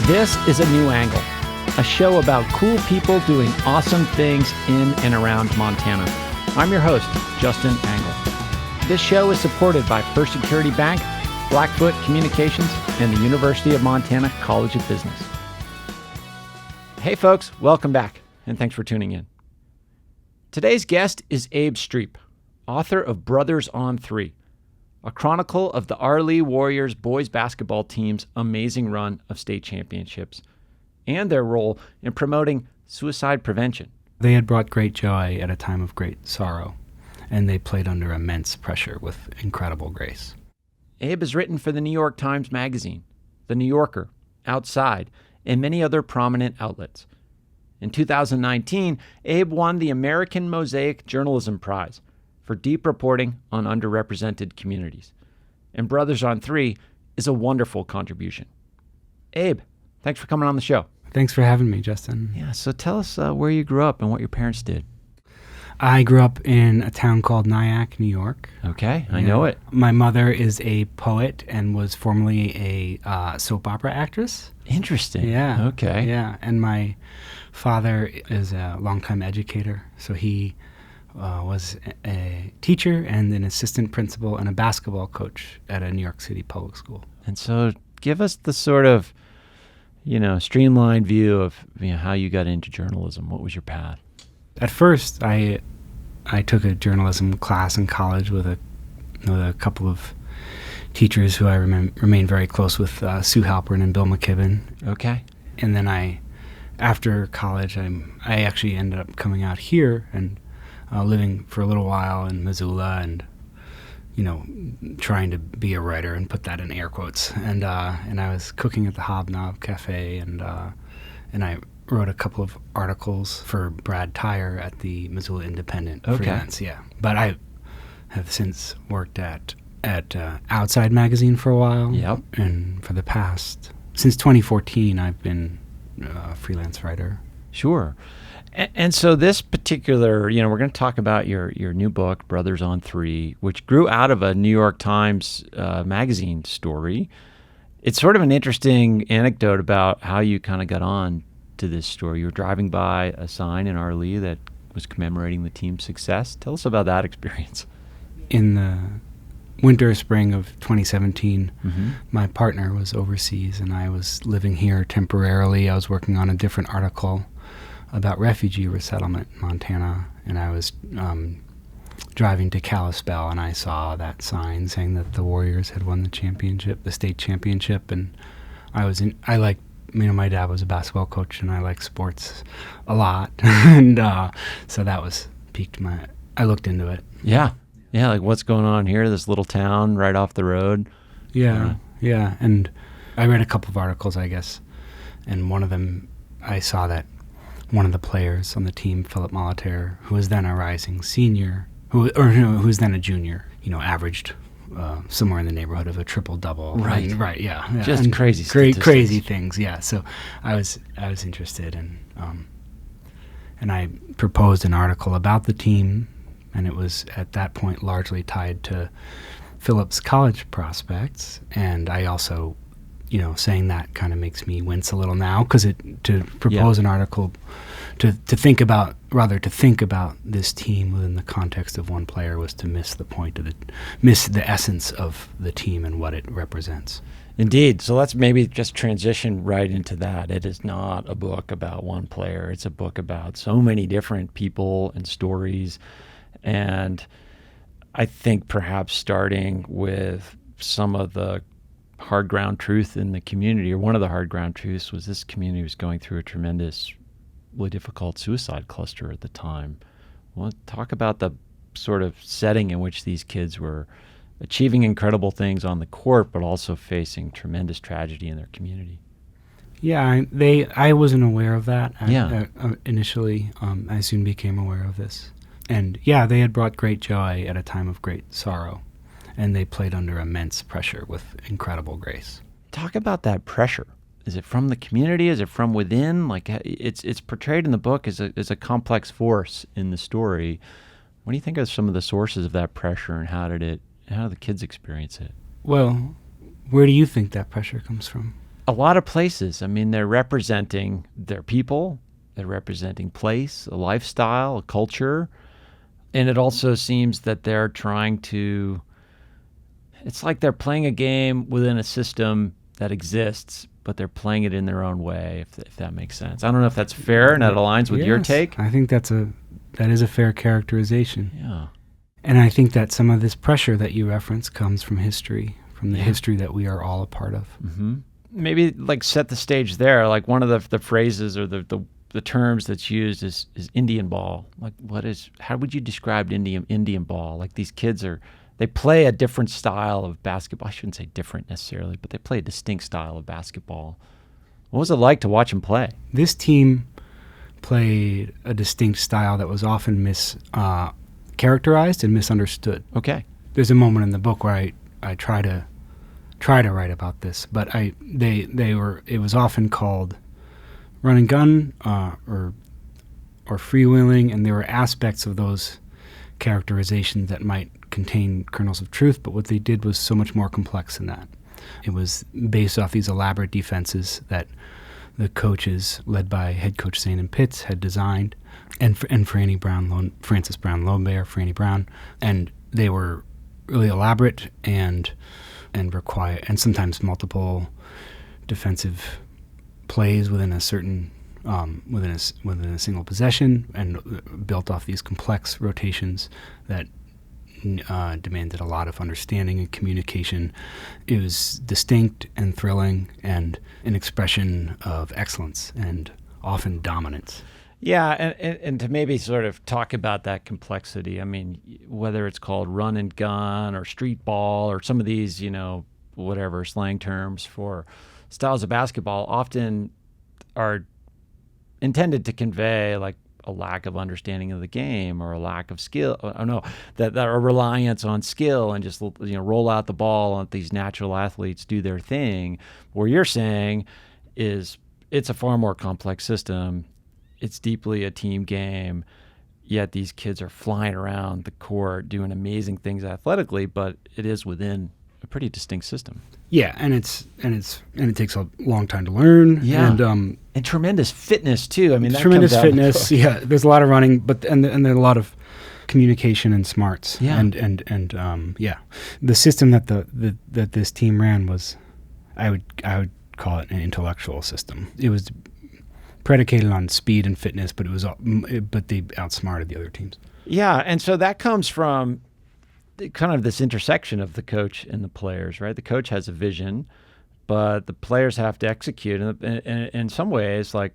This is A New Angle, a show about cool people doing awesome things in and around Montana. I'm your host, Justin Angle. This show is supported by First Security Bank, Blackfoot Communications, and the University of Montana College of Business. Hey folks, welcome back, and thanks for tuning in. Today's guest is Abe Streep, author of Brothers on Three, a chronicle of the Arlee Warriors boys basketball team's amazing run of state championships and their role in promoting suicide prevention. They had brought great joy at a time of great sorrow, and they played under immense pressure with incredible grace. Abe has written for the New York Times Magazine, The New Yorker, Outside, and many other prominent outlets. In 2019, Abe won the American Mosaic Journalism Prize for deep reporting on underrepresented communities. And Brothers on Three is a wonderful contribution. Abe, thanks for coming on the show. Thanks for having me, Justin. Yeah, so tell us where you grew up and what your parents did. I grew up in a town called Nyack, New York. Okay, I know it. My mother is a poet and was formerly a soap opera actress. Interesting. Yeah. Okay. Yeah, and my father is a longtime educator, so he was a teacher and an assistant principal and a basketball coach at a New York City public school. And so give us the sort of, streamlined view of how you got into journalism. What was your path? At first, I took a journalism class in college with a couple of teachers who I remained very close with, Sue Halpern and Bill McKibben. Okay. And then after college, I actually ended up coming out here and living for a little while in Missoula and, trying to be a writer and put that in air quotes. And I was cooking at the Hobnob Cafe and I wrote a couple of articles for Brad Tyre at the Missoula Independent freelance. Yeah. But I have since worked at Outside Magazine for a while. Yep. And since 2014, I've been a freelance writer. Sure. And so this particular, we're going to talk about your new book, Brothers on Three, which grew out of a New York Times magazine story. It's sort of an interesting anecdote about how you kind of got on to this story. You were driving by a sign in Arlee that was commemorating the team's success. Tell us about that experience. In the winter, spring of 2017, my partner was overseas and I was living here temporarily. I was working on a different article about refugee resettlement in Montana, and I was driving to Kalispell, and I saw that sign saying that the Warriors had won the state championship, and my dad was a basketball coach, and I like sports a lot, and so that was I looked into it. Yeah, like what's going on here, this little town right off the road? Yeah, and I read a couple of articles, I guess, and one of them, I saw that one of the players on the team, Philip Molitor, who was then a rising senior, who was then a junior, averaged somewhere in the neighborhood of a triple-double. Right. Right, yeah. Just and crazy statistics. Crazy things, yeah. So I was interested, and I proposed an article about the team, and it was at that point largely tied to Philip's college prospects, and I also, saying that kind of makes me wince a little now, because to propose an article, to think about this team within the context of one player was to miss the essence of the team and what it represents. Indeed. So let's maybe just transition right into that. It is not a book about one player. It's a book about so many different people and stories. And I think perhaps starting with some of the hard ground truth in the community, or one of the hard ground truths, was this community was going through a tremendously difficult suicide cluster at the time. Well, talk about the sort of setting in which these kids were achieving incredible things on the court, but also facing tremendous tragedy in their community. Yeah, I wasn't aware of that. Initially, I soon became aware of this. And yeah, they had brought great joy at a time of great sorrow, and they played under immense pressure with incredible grace. Talk about that pressure. Is it from the community? Is it from within? Like, it's portrayed in the book as a complex force in the story. What do you think are some of the sources of that pressure, and how do the kids experience it? Well, where do you think that pressure comes from? a lot of places. I mean, they're representing their people, they're representing place, a lifestyle, a culture. And it also seems that they're trying to, it's like they're playing a game within a system that exists, but they're playing it in their own way, if that makes sense. I don't know if that's fair and that aligns with your take. I think that is a fair characterization. Yeah. And I think that some of this pressure that you reference comes from history, from the history that we are all a part of. Mm-hmm. Maybe like set the stage there. Like one of the phrases or the terms that's used is Indian ball. Like how would you describe Indian ball? Like these kids they play a different style of basketball. I shouldn't say different necessarily, but they play a distinct style of basketball. What was it like to watch them play? This team played a distinct style that was often characterized and misunderstood. Okay. There's a moment in the book where I try to write about this, but it was often called run and gun or freewheeling, and there were aspects of those characterizations that might contain kernels of truth, but what they did was so much more complex than that. It was based off these elaborate defenses that the coaches, led by head coach Zane Pitts, had designed, and Frances Brown Lobear, Franny Brown, and they were really elaborate and require, and sometimes multiple defensive plays within a certain within a single possession, and built off these complex rotations that demanded a lot of understanding and communication. It was distinct and thrilling and an expression of excellence and often dominance. Yeah, and to maybe sort of talk about that complexity, I mean, whether it's called run and gun or street ball or some of these, whatever slang terms for styles of basketball often are intended to convey like a lack of understanding of the game or a lack of skill. That a reliance on skill and just roll out the ball and let these natural athletes do their thing. What you're saying is it's a far more complex system. It's deeply a team game, yet these kids are flying around the court doing amazing things athletically, but it is within a pretty distinct system. Yeah, and it takes a long time to learn. Yeah, and tremendous fitness too. I mean, tremendous fitness. Yeah, there's a lot of running, but and there's a lot of communication and smarts. Yeah, and the system that this team ran was, I would call it an intellectual system. It was predicated on speed and fitness, but they outsmarted the other teams. Yeah, and so that comes from kind of this intersection of the coach and the players, right? The coach has a vision, but the players have to execute. And in some ways, like,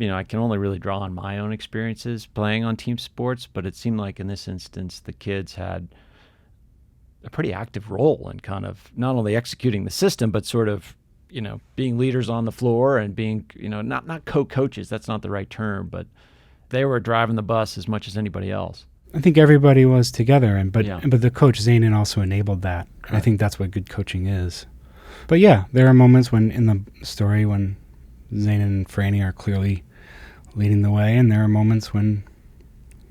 I can only really draw on my own experiences playing on team sports, but it seemed like in this instance, the kids had a pretty active role in kind of not only executing the system, but sort of, being leaders on the floor and being, not co-coaches, that's not the right term, but they were driving the bus as much as anybody else. I think everybody was together, but the coach Zanin also enabled that. Right. I think that's what good coaching is. But yeah, there are moments in the story when Zanin and Franny are clearly leading the way, and there are moments when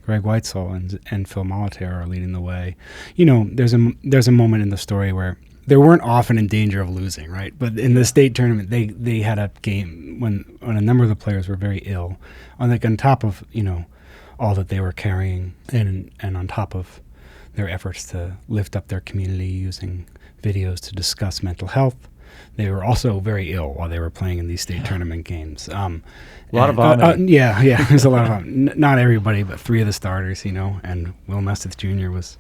Greg Weitzel and Phil Molitor are leading the way. There's a moment in the story where they weren't often in danger of losing, right? But in the state tournament, they had a game when a number of the players were very ill, on top of all that they were carrying, and on top of their efforts to lift up their community using videos to discuss mental health. They were also very ill while they were playing in these state tournament games. A lot of vomiting. Yeah, there's a lot of vomiting. Not everybody, but 3 of the starters, and Will Mesteth Jr. was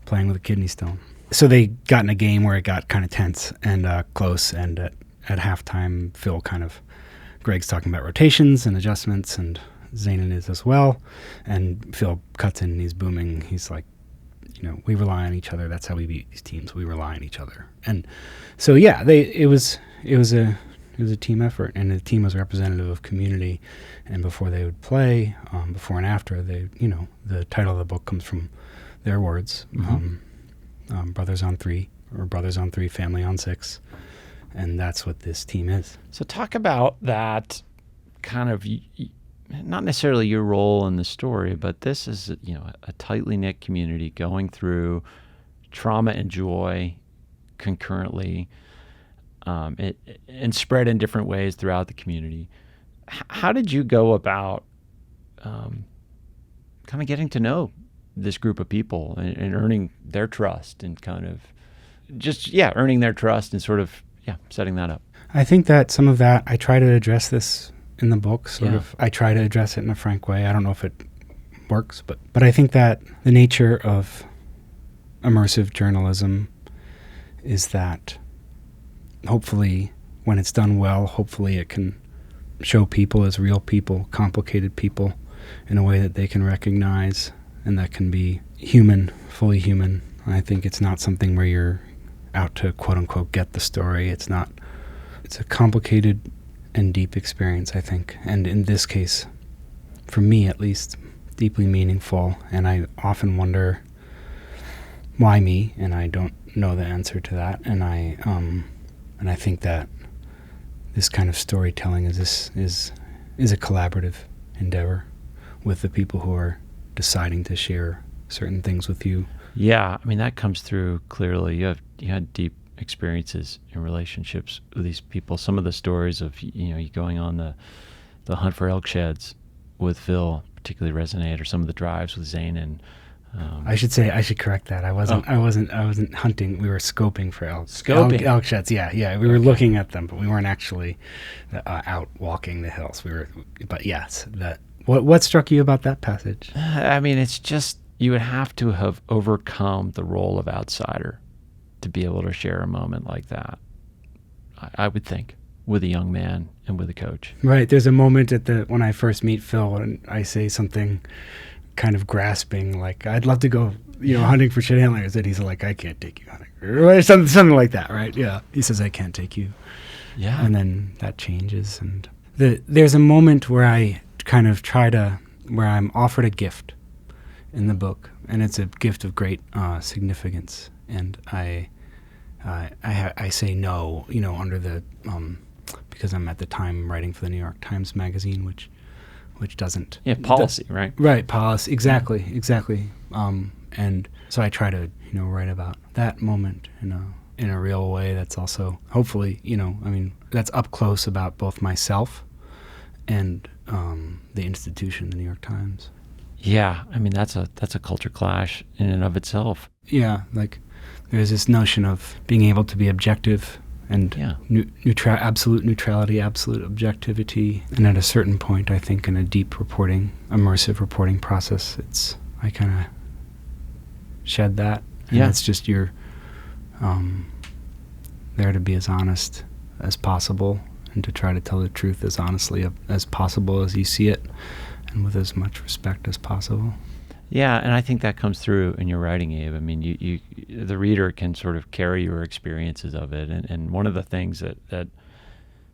playing with a kidney stone. So they got in a game where it got kind of tense and close, and at halftime, Greg's talking about rotations and adjustments, and Zanin is as well, and Phil cuts in and he's booming. He's like, we rely on each other. That's how we beat these teams. We rely on each other. And so it was a team effort, and the team was representative of community. And before they would play, before and after, the title of the book comes from their words, Brothers on 3, or Brothers on 3, Family on 6, and that's what this team is. So talk about that kind of. Not necessarily your role in the story, but this is a tightly knit community going through trauma and joy concurrently. and spread in different ways throughout the community. How did you go about kind of getting to know this group of people and earning their trust and kind of earning their trust and sort of setting that up? I think that some of that, I try to address this in the book, I try to address it in a frank way. I don't know if it works, but I think that the nature of immersive journalism is that hopefully when it's done well, hopefully it can show people as real people, complicated people, in a way that they can recognize and that can be human, fully human. I think it's not something where you're out to quote unquote get the story. It's a complicated and deep experience, I think. And in this case, for me at least, deeply meaningful. And I often wonder why me, and I don't know the answer to that. And I think that this kind of storytelling is a collaborative endeavor with the people who are deciding to share certain things with you. Yeah, I mean, that comes through clearly. You had deep experiences in relationships with these people. Some of the stories of you going on the hunt for elk sheds with Phil particularly resonate, or some of the drives with Zane and. I should correct that. I wasn't hunting. We were scoping for elk. Scoping elk sheds. Yeah. We were looking at them, but we weren't actually out walking the hills. But yes, that. What struck you about that passage? I mean, it's just you would have to have overcome the role of outsider to be able to share a moment like that. I would think, with a young man and with a coach. Right. There's a moment when I first meet Phil and I say something kind of grasping, like, I'd love to go, hunting for shit antlers. And he's like, I can't take you hunting. Or something like that, right? Yeah. He says, I can't take you. Yeah. And then that changes. And there's a moment where I kind of where I'm offered a gift in the book. And it's a gift of great significance. And I say no, under the, because I'm at the time writing for the New York Times Magazine, which doesn't... Yeah, policy, right? Right, policy, exactly. And so I try to, write about that moment in a real way that's also, hopefully, that's up close about both myself and the institution, the New York Times. Yeah, I mean, that's a culture clash in and of itself. Yeah, like there's this notion of being able to be objective and absolute neutrality, absolute objectivity. And at a certain point, I think in a deep immersive reporting process, I kind of shed that. And it's just you're there to be as honest as possible and to try to tell the truth as honestly as possible as you see it and with as much respect as possible. Yeah, and I think that comes through in your writing, Abe. I mean, you the reader can sort of carry your experiences of it. And one of the things that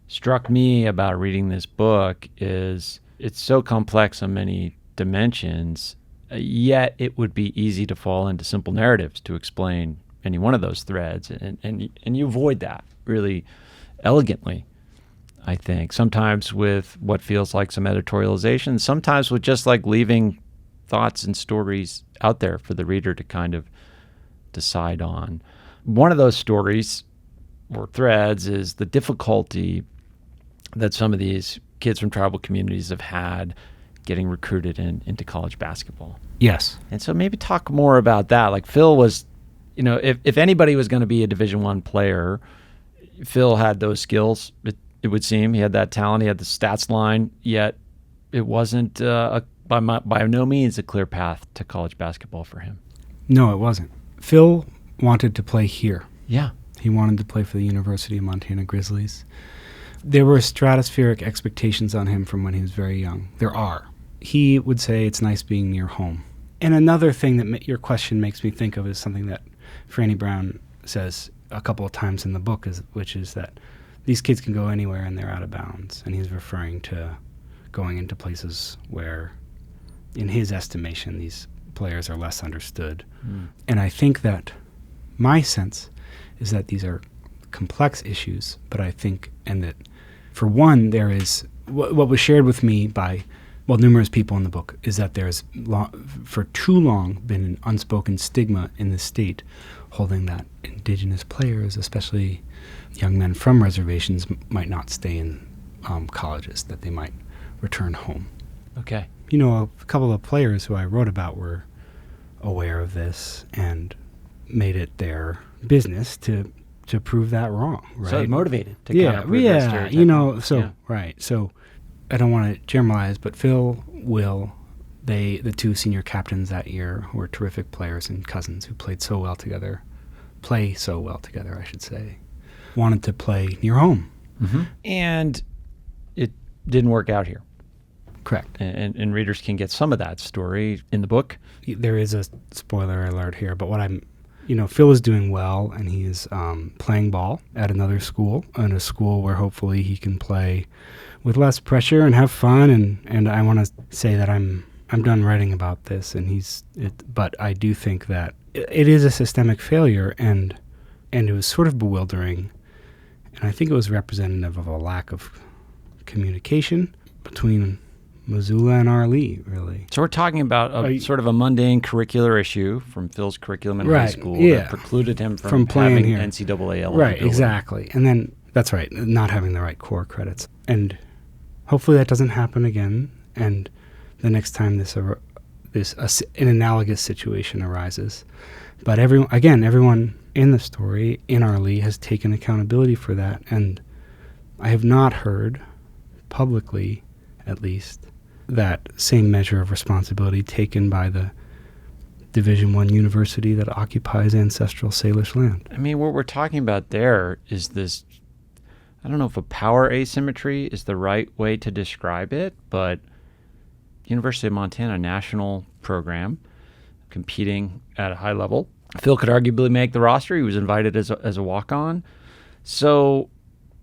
struck me about reading this book is it's so complex on many dimensions, yet it would be easy to fall into simple narratives to explain any one of those threads. And you avoid that really elegantly, I think. Sometimes with what feels like some editorialization, sometimes with just like leaving thoughts and stories out there for the reader to kind of decide on. One of those stories or threads is the difficulty that some of these kids from tribal communities have had getting recruited into college basketball. Yes. And so maybe talk more about that. Like Phil was, if anybody was going to be a Division I player, Phil had those skills, it would seem. He had that talent, he had the stats line, yet it wasn't by no means a clear path to college basketball for him. No, it wasn't. Phil wanted to play here. Yeah. He wanted to play for the University of Montana Grizzlies. There were stratospheric expectations on him from when he was very young. There are. He would say it's nice being near home. And another thing that your question makes me think of is something that Franny Brown says a couple of times in the book, which is that these kids can go anywhere and they're out of bounds. And he's referring to going into places where, in his estimation, these players are less understood. And I think that my sense is that these are complex issues, but I think, and that for one, there is what was shared with me by numerous people in the book, is that there's for too long been an unspoken stigma in the state holding that indigenous players, especially young men from reservations, might not stay in colleges, that they might return home. Okay. A couple of players who I wrote about were aware of this and made it their business to prove that wrong, right? So motivated to kind of prove that stereotype. Right. So I don't want to generalize, but Phil, Will, the two senior captains that year, who were terrific players and cousins who play so well together, I should say, wanted to play near home. Mm-hmm. And it didn't work out here. Correct. And readers can get some of that story in the book. There is a spoiler alert here, but Phil is doing well, and he is playing ball at another school, in a school where hopefully he can play with less pressure and have fun. And I want to say that I'm done writing about this, but I do think that it is a systemic failure, and it was sort of bewildering, and I think it was representative of a lack of communication between Missoula and Arlee, really. So we're talking about sort of a mundane curricular issue from Phil's curriculum in high school that precluded him from playing having here. NCAA eligibility. Right, exactly. And then, that's right, not having the right core credits. And hopefully that doesn't happen again, and the next time an analogous situation arises. But everyone in the story, in Arlee, has taken accountability for that, and I have not heard, publicly at least, that same measure of responsibility taken by the Division I university that occupies ancestral Salish land. I mean, what we're talking about there is this, I don't know if a power asymmetry is the right way to describe it, but University of Montana national program competing at a high level. Phil could arguably make the roster. He was invited as a walk-on. So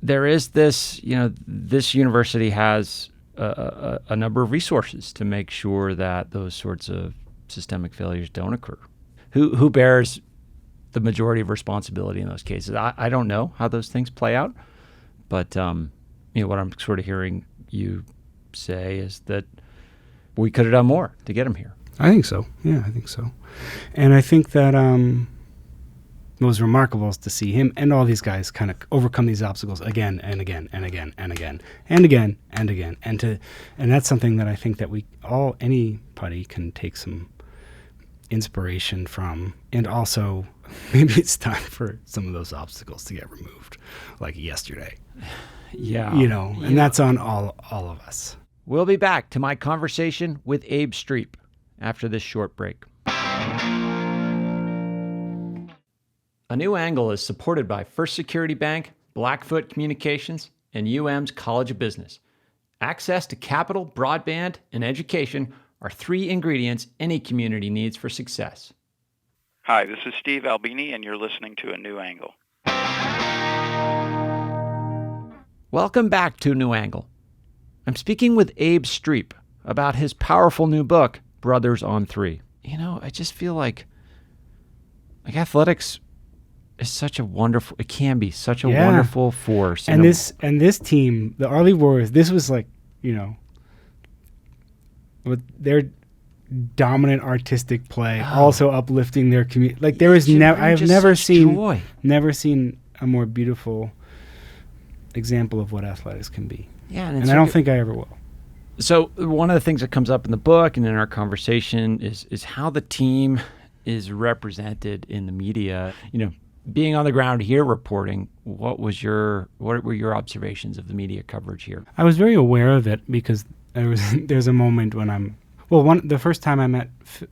there is this, this university has a number of resources to make sure that those sorts of systemic failures don't occur. Who bears the majority of responsibility in those cases? I don't know how those things play out, but what I'm sort of hearing you say is that we could have done more to get him here. I think so. Yeah, I think so. And I think that what was remarkable is to see him and all these guys kind of overcome these obstacles again and again and again and again and again and again. And that's something that I think that anybody can take some inspiration from. And also, maybe it's time for some of those obstacles to get removed, like yesterday. Yeah. And that's on all of us. We'll be back to my conversation with Abe Streep after this short break. A New Angle is supported by First Security Bank, Blackfoot Communications, and UM's College of Business. Access to capital, broadband, and education are three ingredients any community needs for success. Hi, this is Steve Albini, and you're listening to A New Angle. Welcome back to New Angle. I'm speaking with Abe Streep about his powerful new book, Brothers on Three. I just feel like athletics is such a wonderful, it can be such a wonderful force. And this team, the Arlee Warriors, this was like, with their dominant artistic play, also uplifting their community. Like there is I've never seen a more beautiful example of what athletics can be. Yeah, and I don't think I ever will. So one of the things that comes up in the book and in our conversation is how the team is represented in the media. Being on the ground here reporting, what were your observations of the media coverage here? I was very aware of it because there's a moment when the first time I met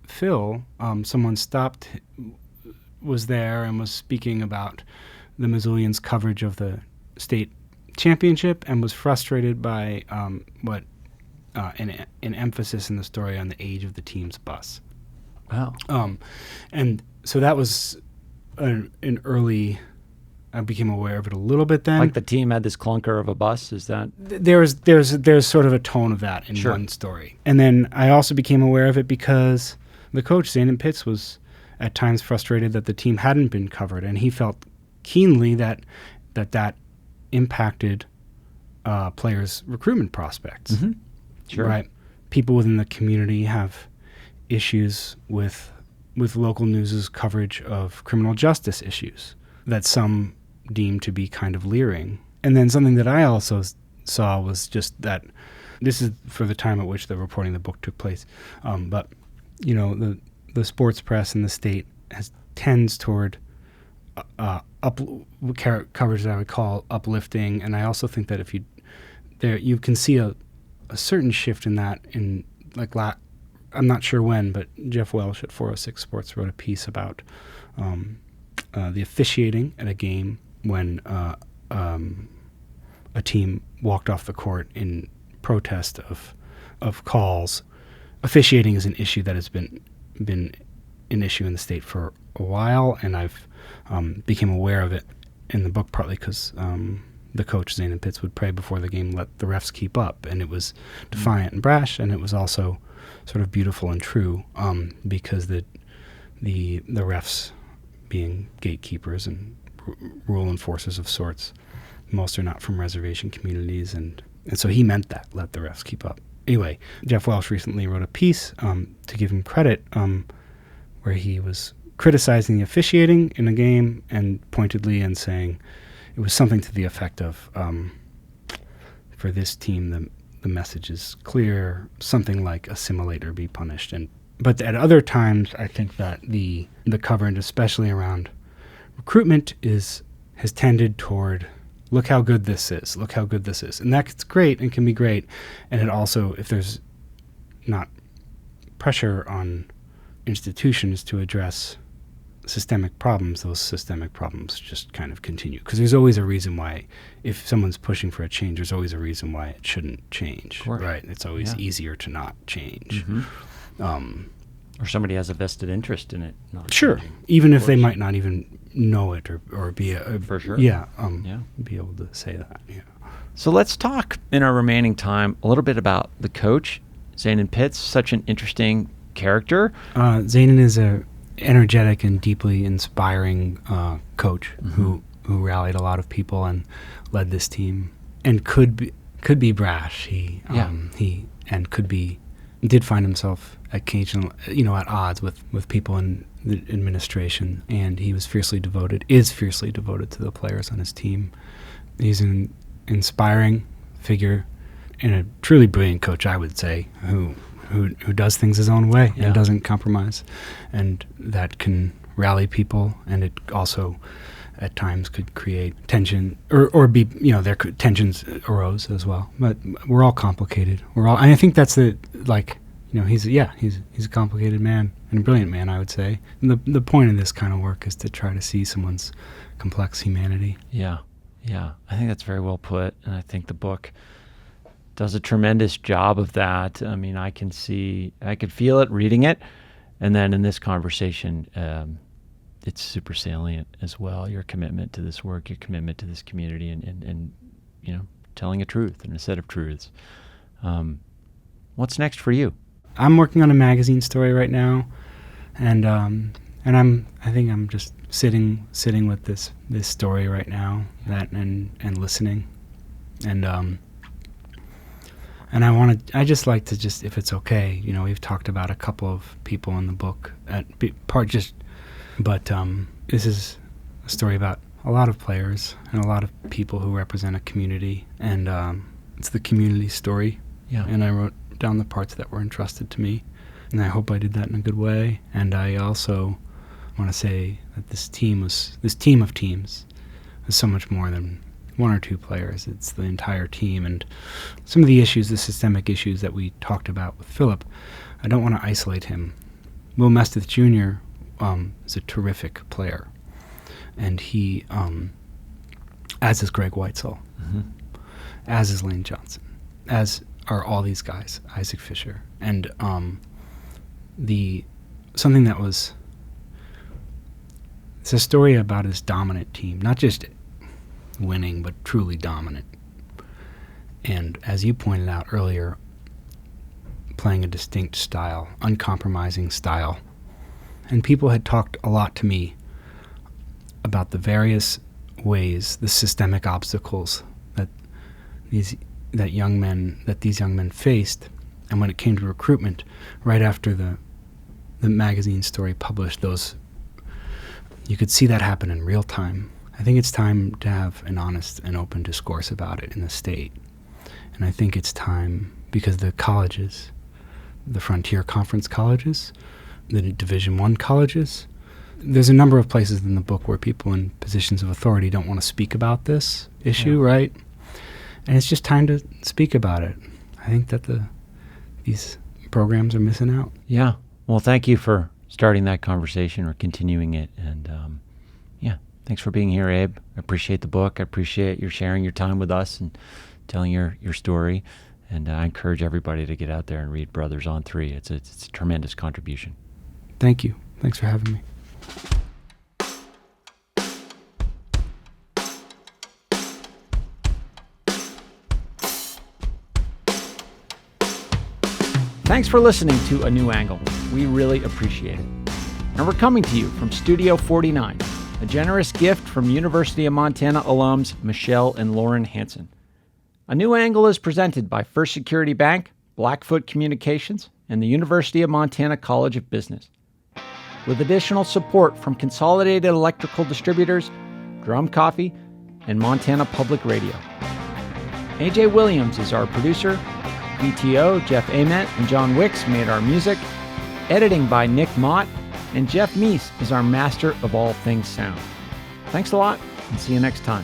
Phil, someone was there and was speaking about the Missoulians' coverage of the state championship and was frustrated by an emphasis in the story on the age of the team's bus. Wow. And so that was an early. I became aware of it a little bit then. Like the team had this clunker of a bus. Is that there's sort of a tone of that in one story. And then I also became aware of it because the coach, Zanin Pitts, was at times frustrated that the team hadn't been covered, and he felt keenly that impacted players' recruitment prospects. Mm-hmm. Sure. Right. people within the community have issues with local news's coverage of criminal justice issues that some deem to be kind of leering. And then something that I also saw was just that this is for the time at which the reporting of the book took place. But the sports press in the state tends toward coverage that I would call uplifting, and I also think that if you can see a certain shift in that in I'm not sure when, but Jeff Welsh at 406 Sports wrote a piece about the officiating at a game when a team walked off the court in protest of calls. Officiating is an issue that has been an issue in the state for a while, and I've became aware of it in the book partly because the coach, Zanin Pitts, would pray before the game, let the refs keep up, and it was defiant and brash, and it was also sort of beautiful and true because the refs, being gatekeepers and rule enforcers of sorts, most are not from reservation communities, and so he meant that, let the refs keep up. Anyway, Jeff Welsh recently wrote a piece, to give him credit, where he was criticizing the officiating in a game and pointedly and saying it was something to the effect of, for this team, the message is clear, something like assimilate or be punished. But at other times, I think that the coverage, especially around recruitment, has tended toward, look how good this is, look how good this is. And that's great and can be great. And it also, if there's not pressure on institutions to address systemic problems, those systemic problems just kind of continue. Because there's always a reason why, if someone's pushing for a change, there's always a reason why it shouldn't change, right? It's always easier to not change. Mm-hmm. Or somebody has a vested interest in it. Sure, even if they might not even know it or be for sure. Be able to say that. Yeah. So let's talk in our remaining time a little bit about the coach, Zanin Pitts, such an interesting character. Zanin is a energetic and deeply inspiring coach who rallied a lot of people and led this team, and could be brash. He did find himself occasionally, at odds with people in the administration, and he is fiercely devoted to the players on his team. He's an inspiring figure and a truly brilliant coach, I would say, who does things his own way and doesn't compromise, and that can rally people, and it also at times could create tension or be, tensions arose as well. But we're all complicated. And I think that's he's a complicated man and a brilliant man, I would say. And the point of this kind of work is to try to see someone's complex humanity. Yeah. I think that's very well put, and I think the book does a tremendous job of that. I mean, I could feel it reading it, and then in this conversation, it's super salient as well. Your commitment to this work, your commitment to this community, and telling a truth and a set of truths. What's next for you? I'm working on a magazine story right now, and I think I'm just sitting with this story right now, and listening, and I just like to if it's okay, we've talked about a couple of people in the book but this is a story about a lot of players and a lot of people who represent a community, and it's the community story. Yeah. And I wrote down the parts that were entrusted to me, and I hope I did that in a good way. And I also want to say that this team of teams is so much more than one or two players. It's the entire team, and some of the systemic issues that we talked about with Philip, I don't want to isolate him. Will Mesteth Jr. Is a terrific player, and he, as is Greg Weitzel, as is Lane Johnson, as are all these guys, Isaac Fisher, and it's a story about his dominant team, not just winning, but truly dominant. And as you pointed out earlier, playing a distinct style, uncompromising style. And people had talked a lot to me about the various ways, the systemic obstacles that these young men faced And when it came to recruitment, right after the magazine story published, you could see that happen in real time. I think it's time to have an honest and open discourse about it in the state. And I think it's time because the colleges, the Frontier Conference colleges, the Division I colleges, there's a number of places in the book where people in positions of authority don't want to speak about this issue, right? And it's just time to speak about it. I think that these programs are missing out. Yeah. Well, thank you for starting that conversation or continuing it. And thanks for being here, Abe. I appreciate the book. I appreciate your sharing your time with us and telling your story. And I encourage everybody to get out there and read Brothers on 3. It's a tremendous contribution. Thank you. Thanks for having me. Thanks for listening to A New Angle. We really appreciate it. And we're coming to you from Studio 49, a generous gift from University of Montana alums Michelle and Lauren Hansen. A New Angle is presented by First Security Bank, Blackfoot Communications, and the University of Montana College of Business, with additional support from Consolidated Electrical Distributors, Drum Coffee, and Montana Public Radio. AJ Williams is our producer. VTO, Jeff Ament, and John Wicks made our music. Editing by Nick Mott, and Jeff Meese is our master of all things sound. Thanks a lot, and see you next time.